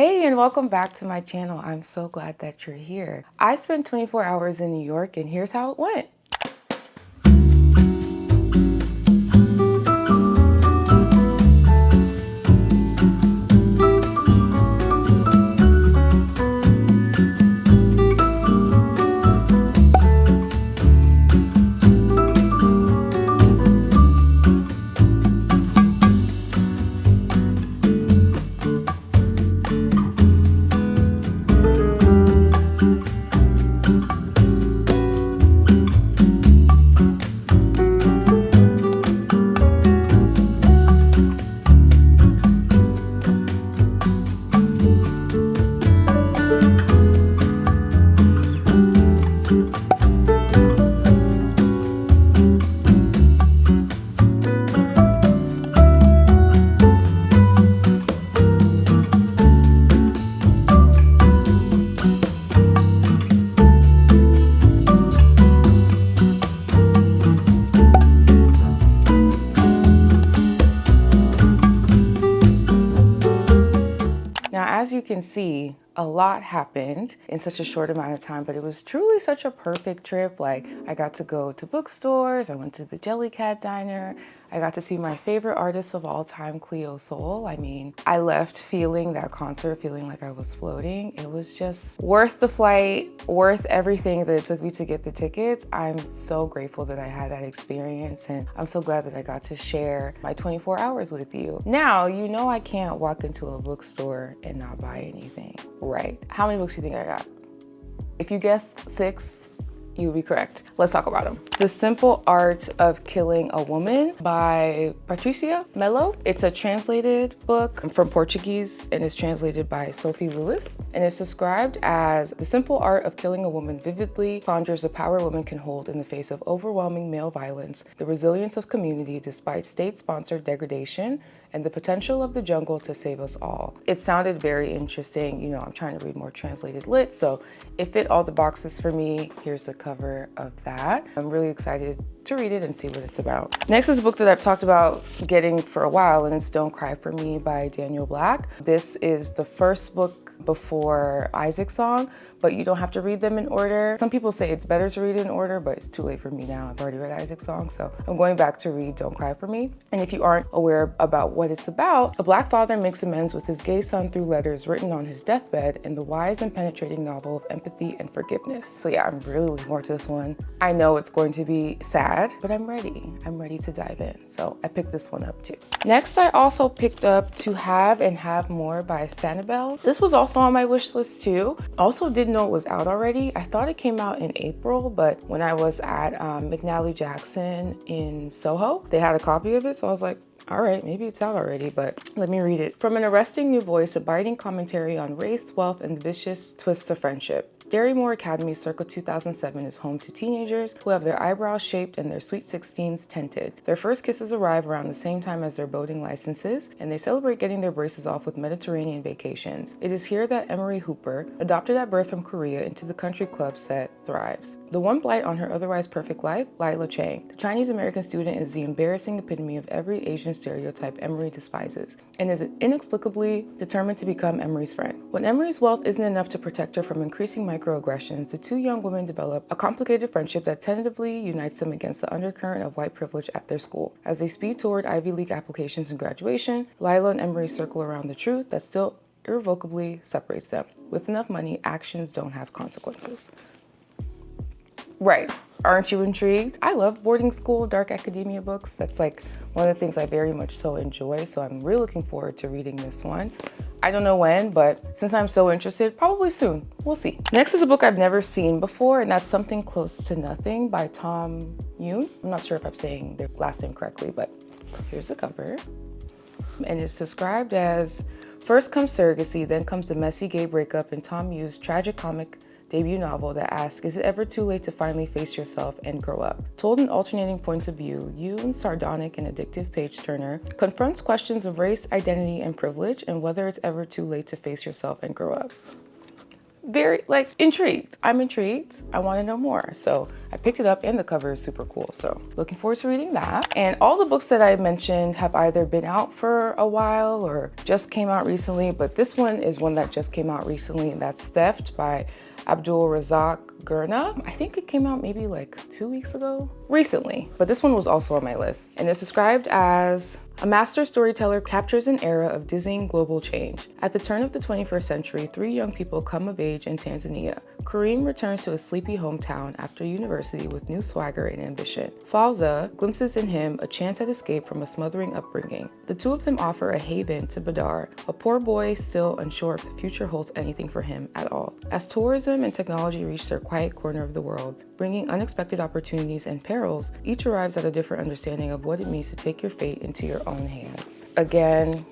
Hey, and welcome back to my channel. I'm so glad that you're here. I spent 24 hours in New York and here's how it went. Now, as you can see, a lot happened in such a short amount of time, but it was truly such a perfect trip. Like, I got to go to bookstores, I went to the Jellycat diner, I got to see my favorite artist of all time, Cleosol. I mean, I left feeling that concert, feeling like I was floating. It was just worth the flight, worth everything that it took me to get the tickets. I'm so grateful that I had that experience, and I'm so glad that I got to share my 24 hours with you. Now, you know I can't walk into a bookstore and not buy anything, right? How many books do you think I got? If you guessed 6, you would be correct. Let's talk about them. The Simple Art of Killing a Woman by Patricia Melo. It's a translated book from Portuguese and is translated by Sophie Lewis. And it's described as the simple art of killing a woman vividly conjures the power women can hold in the face of overwhelming male violence, the resilience of community despite state-sponsored degradation, and the potential of the jungle to save us all. It sounded very interesting. You know, I'm trying to read more translated lit, so it fit all the boxes for me. Here's the cover of that. I'm really excited to read it and see what it's about. Next is a book that I've talked about getting for a while, and it's Don't Cry for Me by Daniel Black. This is the first book before Isaac's Song, but you don't have to read them in order. Some people say it's better to read it in order, but it's too late for me now. I've already read Isaac's Song, so I'm going back to read Don't Cry for Me. And if you aren't aware about what it's about, a Black father makes amends with his gay son through letters written on his deathbed in the wise and penetrating novel of empathy and forgiveness. So yeah, I'm really looking forward to this one. I know it's going to be sad, but I'm ready. I'm ready to dive in. So I picked this one up too. Next, I also picked up To Have and Have More by Sanibel. This was also on my wish list too. Also didn't know it was out already. I thought it came out in April, but when I was at McNally Jackson in Soho, they had a copy of it. So I was like, all right, maybe it's out already, but let me read it. From an arresting new voice, a biting commentary on race, wealth, and the vicious twists of friendship. Darrymore Academy circa 2007 is home to teenagers who have their eyebrows shaped and their sweet 16s tinted. Their first kisses arrive around the same time as their boating licenses, and they celebrate getting their braces off with Mediterranean vacations. It is here that Emery Hooper, adopted at birth from Korea into the country club set, thrives. The one blight on her otherwise perfect life, Lila Chang. The Chinese-American student is the embarrassing epitome of every Asian stereotype Emery despises, and is inexplicably determined to become Emery's friend. When Emery's wealth isn't enough to protect her from increasing microaggressions, the two young women develop a complicated friendship that tentatively unites them against the undercurrent of white privilege at their school. As they speed toward Ivy League applications and graduation, Lila and Emery circle around the truth that still irrevocably separates them. With enough money, actions don't have consequences. Right, aren't you intrigued? I love boarding school, dark academia books. That's like one of the things I very much so enjoy, so I'm really looking forward to reading this one. I don't know when, but since I'm so interested, probably soon. We'll see. Next is a book I've never seen before, and that's Something Close to Nothing by Tom Yoon. I'm not sure if I'm saying their last name correctly, but here's the cover. And it's described as, first comes surrogacy, then comes the messy gay breakup in Tom Yoon's tragicomic debut novel that asks, is it ever too late to finally face yourself and grow up? Told in alternating points of view, Yoon's sardonic and addictive page-turner confronts questions of race, identity, and privilege, and whether it's ever too late to face yourself and grow up. very like intrigued. I'm intrigued. I want to know more. So I picked it up and the cover is super cool. So looking forward to reading that. And all the books that I mentioned have either been out for a while or just came out recently, but this one is one that just came out recently, and that's Theft by Abdul Razak Gurna. I think it came out maybe like 2 weeks ago, recently, but this one was also on my list. And it's described as a master storyteller captures an era of dizzying global change. At the turn of the 21st century, 3 young people come of age in Tanzania. Kareem returns to his sleepy hometown after university with new swagger and ambition. Fauza glimpses in him a chance at escape from a smothering upbringing. The two of them offer a haven to Badar, a poor boy still unsure if the future holds anything for him at all. As tourism and technology reach their quiet corner of the world, bringing unexpected opportunities and perils, each arrives at a different understanding of what it means to take your fate into your own hands. Again,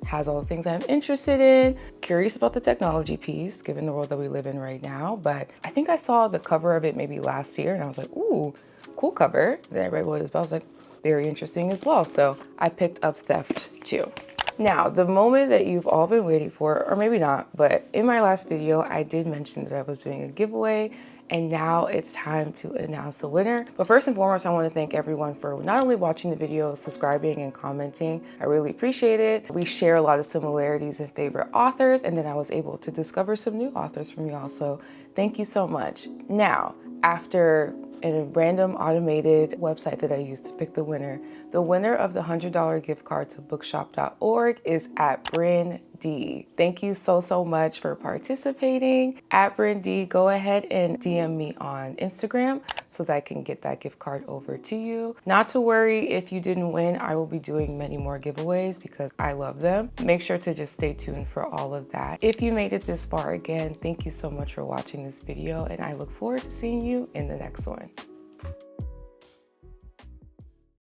has all the things I'm interested in. Curious about the technology piece, given the world that we live in right now. But I think I saw the cover of it maybe last year and I was like, ooh, cool cover. Then I read what it was about. I was like, very interesting as well. So I picked up Theft too. Now, the moment that you've all been waiting for, or maybe not, but in my last video, I did mention that I was doing a giveaway, and now it's time to announce the winner. But first and foremost, I want to thank everyone for not only watching the video, subscribing and commenting. I really appreciate it. We share a lot of similarities and favorite authors, and then I was able to discover some new authors from y'all, so thank you so much. Now, after a random automated website that I used to pick the winner of the $100 gift card to bookshop.org is at Bryn D. Thank you so much for participating. At Bryn D, go ahead and DM me on Instagram so that I can get that gift card over to you. Not to worry if you didn't win, I will be doing many more giveaways because I love them. Make sure to just stay tuned for all of that. If you made it this far, again, thank you so much for watching this video, and I look forward to seeing you in the next one.